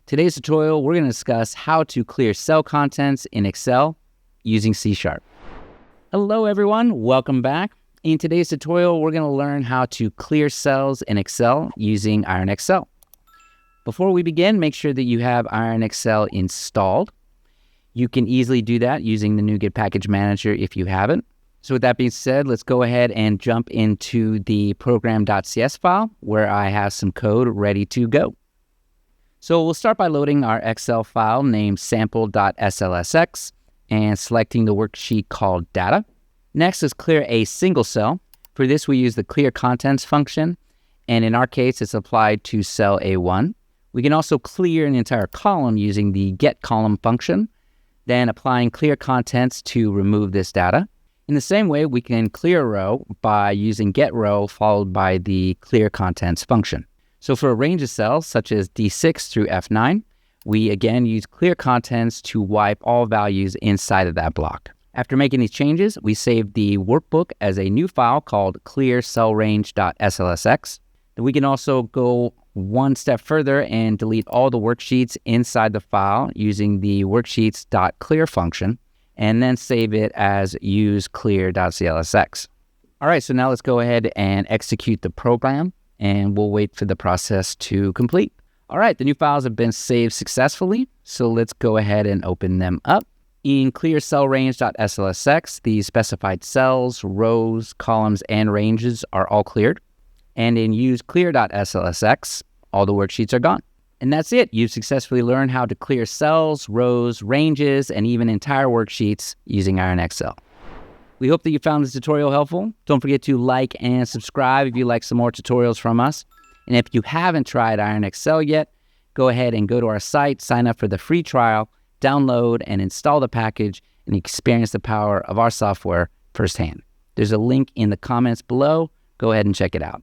Today's tutorial, we're going to discuss how to clear cell contents in Excel using C#. Hello everyone, welcome back. In today's tutorial, we're going to learn how to clear cells in Excel using IronXL. Before we begin, make sure that you have IronXL installed. You can easily do that using the NuGet Package Manager if you haven't. So with that being said, let's go ahead and jump into the program.cs file where I have some code ready to go. So we'll start by loading our Excel file named sample.slsx and selecting the worksheet called data. Next is clear a single cell. For this, we use the clear contents function, and in our case, it's applied to cell A1. We can also clear an entire column using the get column function, then applying clear contents to remove this data. In the same way, we can clear a row by using get row followed by the clear contents function. So for a range of cells, such as D6 through F9, we again use clear contents to wipe all values inside of that block. After making these changes, we save the workbook as a new file called clearcellrange.slsx. Then we can also go one step further and delete all the worksheets inside the file using the worksheets.clear function, and then save it as useclear.clsx. All right, so now let's go ahead and execute the program, and we'll wait for the process to complete. All right, the new files have been saved successfully, so let's go ahead and open them up. In clearcellrange.slsx, the specified cells, rows, columns, and ranges are all cleared. And in useclear.slsx, all the worksheets are gone. And that's it. You've successfully learned how to clear cells, rows, ranges, and even entire worksheets using IronXL. We hope that you found this tutorial helpful. Don't forget to like and subscribe if you like some more tutorials from us. And if you haven't tried IronXL yet, go ahead and go to our site, sign up for the free trial, download and install the package, and experience the power of our software firsthand. There's a link in the comments below. Go ahead and check it out.